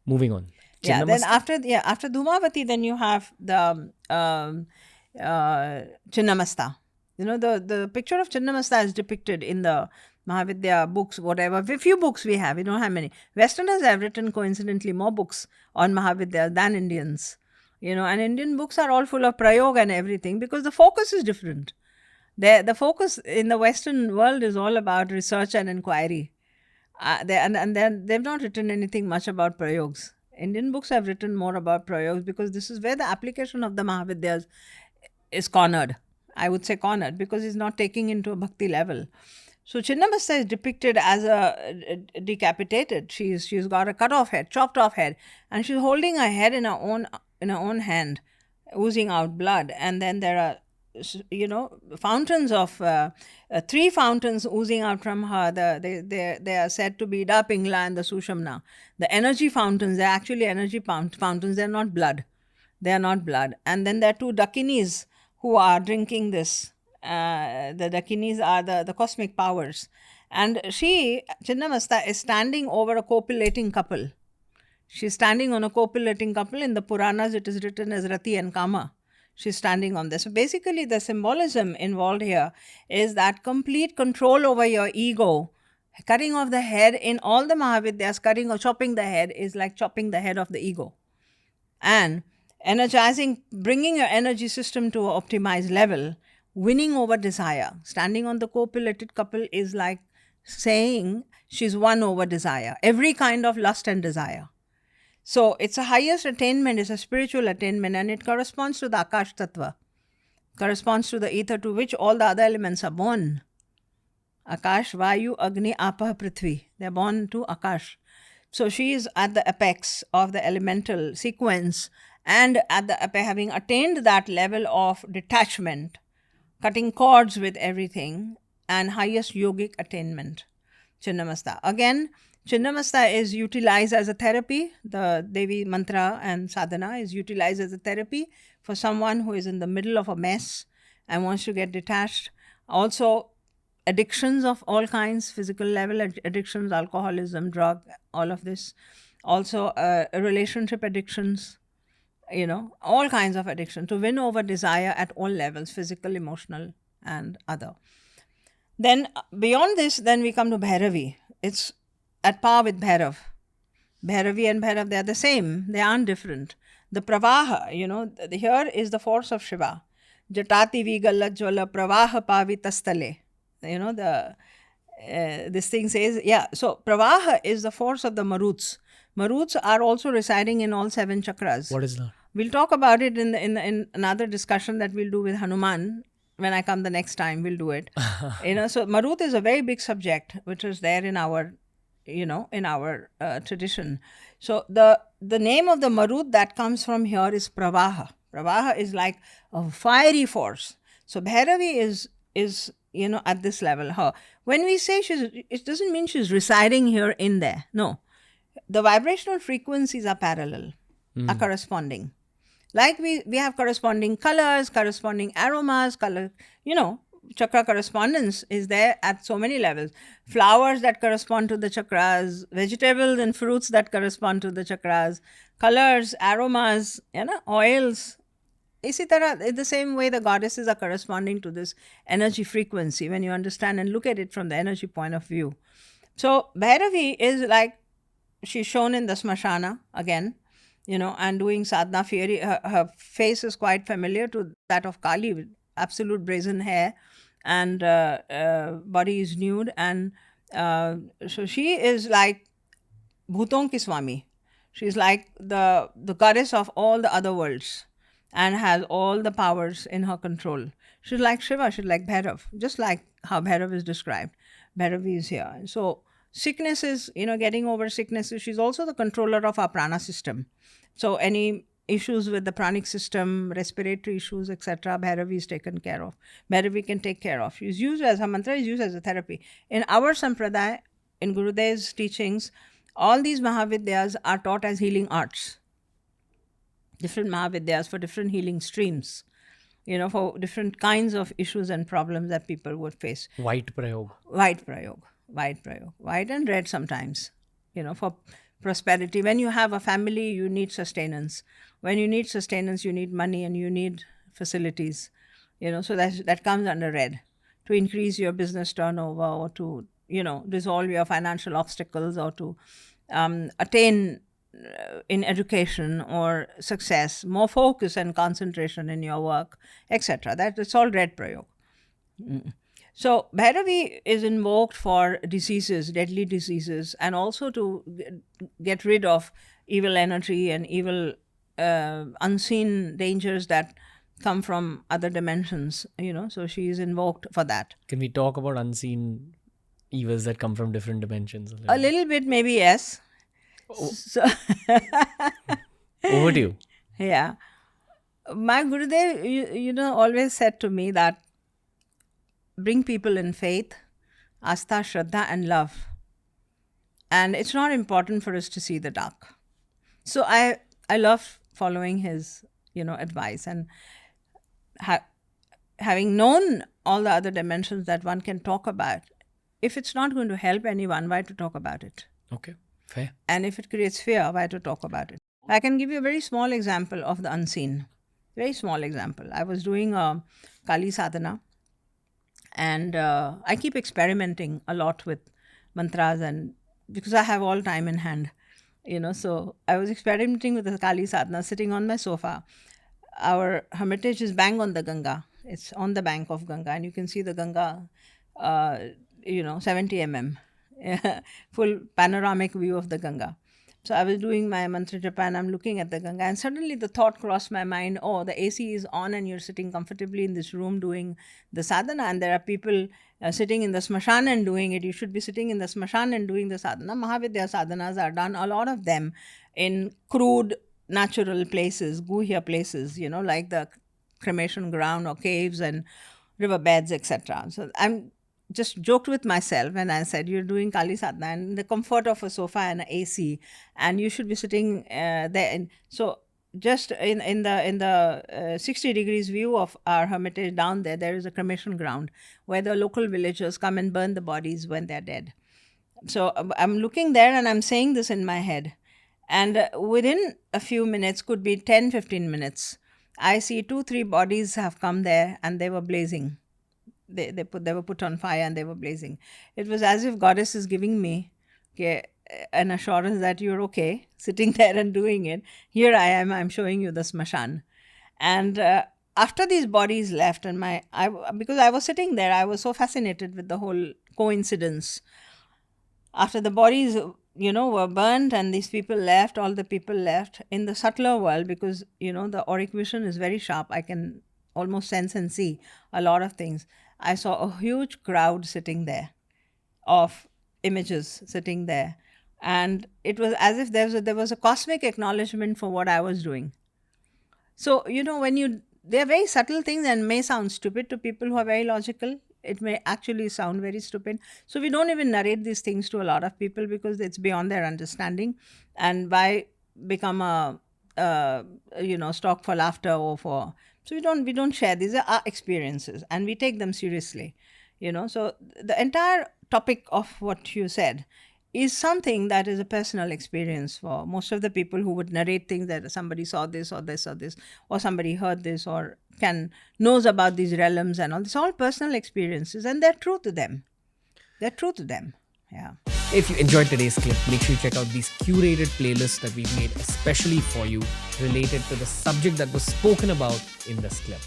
moving on. Yeah, then Chinnamasta? after Dhumavati, then you have the Chinnamasta. You know, the picture of Chinnamasta is depicted in the Mahavidya books, whatever. Few books we have, we don't have many. Westerners have written coincidentally more books on Mahavidya than Indians. You know, and Indian books are all full of prayog and everything because the focus is different. The focus in the Western world is all about research and inquiry. They've not written anything much about prayogs. Indian books have written more about prayogs because this is where the application of the Mahavidyas is cornered. I would say cornered because it's not taking into a bhakti level. So Chinnamasta is depicted as a decapitated. She's got a cut off head, chopped off head, and she's holding her head in her own hand, oozing out blood. And then there are fountains of three fountains oozing out from her. They are said to be Da Pingla and the Sushamna. The energy fountains, they're actually energy fountains, they're not blood. They are not blood. And then there are two Dakinis who are drinking this. The Dakinis are the cosmic powers. And Chinnamasta, is standing over a copulating couple. She's standing on a copulating couple. In the Puranas, it is written as Rati and Kama. She's standing on this. So basically, the symbolism involved here is that complete control over your ego. Cutting off the head in all the Mahavidyas, cutting or chopping the head is like chopping the head of the ego. And energizing, bringing your energy system to an optimized level, winning over desire. Standing on the copulated couple is like saying she's won over desire, every kind of lust and desire. So it's a highest attainment, it's a spiritual attainment, and it corresponds to the Akash Tattva, corresponds to the ether to which all the other elements are born. Akash, Vayu, Agni, Apah, Prithvi. They're born to Akash. So she is at the apex of the elemental sequence, and at the having attained that level of detachment, cutting cords with everything, and highest yogic attainment. Chinnamasta. Again, Chinnamasta is utilized as a therapy. The Devi mantra and sadhana is utilized as a therapy for someone who is in the middle of a mess and wants to get detached. Also, addictions of all kinds, physical level addictions, alcoholism, drug, all of this. Also, relationship addictions, all kinds of addiction, to win over desire at all levels, physical, emotional, and other. Then beyond this, then we come to Bhairavi. It's at par with Bhairav. Bhairavi and Bhairav, they are the same. They aren't different. The Pravaha, here is the force of Shiva. Jatati vigalla jwala pravaha pavitastale. This thing says, so Pravaha is the force of the Maruts. Maruts are also residing in all 7 chakras. What is that? We'll talk about it in another discussion that we'll do with Hanuman. When I come the next time, we'll do it. So Marut is a very big subject, which is there in our, tradition. So the name of the Marut that comes from here is Pravaha. Pravaha is like a fiery force. So Bhairavi is at this level. Her. When we say it doesn't mean she's residing here in there. No. The vibrational frequencies are parallel, are corresponding. Like we have corresponding colors, corresponding aromas, chakra correspondence is there at so many levels. Flowers that correspond to the chakras, vegetables and fruits that correspond to the chakras, colors, aromas, oils. Isi tarah, in the same way the goddesses are corresponding to this energy frequency when you understand and look at it from the energy point of view. So Bhairavi is like, she's shown in the Smashana again, and doing sadhana fiery. Her face is quite familiar to that of Kali, with absolute brazen hair, and body is nude. And so she is like Bhuton ki Swami. She's like the goddess of all the other worlds and has all the powers in her control. She's like Shiva, she's like Bhairav, just like how Bhairav is described. Bhairavi is here. So sicknesses, getting over sicknesses. She's also the controller of our prana system. So any issues with the pranic system, respiratory issues, etc., Bhairavi is taken care of. Bhairavi can take care of. She's used as, her mantra is used as a therapy. In our sampradaya, in Gurudev's teachings, all these Mahavidyas are taught as healing arts. Different Mahavidyas for different healing streams. For different kinds of issues and problems that people would face. White prayog. White prayog. White and red sometimes, for prosperity. When you have a family, you need sustenance. When you need sustenance, you need money and you need facilities. So that comes under red, to increase your business turnover, or to resolve your financial obstacles, or to attain in education or success, more focus and concentration in your work, etc. It's all red prayog. So Bhairavi is invoked for diseases, deadly diseases, and also to get rid of evil energy and evil unseen dangers that come from other dimensions, so she is invoked for that. Can we talk about unseen evils that come from different dimensions? A little bit, maybe, yes. So over to you. Yeah. My Gurudev, always said to me that bring people in faith, astha, shraddha, and love. And it's not important for us to see the dark. So I love following his, advice, and having known all the other dimensions that one can talk about. If it's not going to help anyone, why to talk about it? Okay, fair. And if it creates fear, why to talk about it? I can give you a very small example of the unseen. Very small example. I was doing a Kali sadhana, and I keep experimenting a lot with mantras, and because I have all time in hand, so I was experimenting with the Kali sadhana sitting on my sofa. Our hermitage is bang on the Ganga. It's on the bank of Ganga, and you can see the Ganga, 70 mm, full panoramic view of the Ganga. So I was doing my mantra japa, and I'm looking at the Ganga, and suddenly the thought crossed my mind, oh, the AC is on and you're sitting comfortably in this room doing the sadhana, and there are people sitting in the smashan and doing it. You should be sitting in the smashan and doing the sadhana. Mahavidya sadhanas are done, a lot of them, in crude, natural places, guhya places, like the cremation ground or caves and riverbeds, etc. So I'm just joked with myself and I said, you're doing Kali sadhana and the comfort of a sofa and an AC, and you should be sitting there. And so just in the 60 degrees view of our hermitage down there is a cremation ground where the local villagers come and burn the bodies when they're dead. So I'm looking there and I'm saying this in my head. And within a few minutes, could be 10-15 minutes, I see 2-3 bodies have come there and they were blazing. They were put on fire and they were blazing. It was as if Goddess is giving me an assurance that you're okay, sitting there and doing it. Here I am, I'm showing you the smashan. And after these bodies left, and because I was sitting there, I was so fascinated with the whole coincidence. After the bodies, were burnt and these people left, all the people left, in the subtler world, because, the auric vision is very sharp. I can almost sense and see a lot of things. I saw a huge crowd sitting there of images sitting there. And it was as if there was a cosmic acknowledgement for what I was doing. So, they're very subtle things and may sound stupid to people who are very logical. It may actually sound very stupid. So we don't even narrate these things to a lot of people because it's beyond their understanding. And why become a stock for laughter or for... So we don't share. These are our experiences and we take them seriously. So the entire topic of what you said is something that is a personal experience for most of the people who would narrate things that somebody saw this or this or this, or somebody heard this, or knows about these realms and all. It's all personal experiences and they're true to them. Yeah. If you enjoyed today's clip, make sure you check out these curated playlists that we've made especially for you related to the subject that was spoken about in this clip.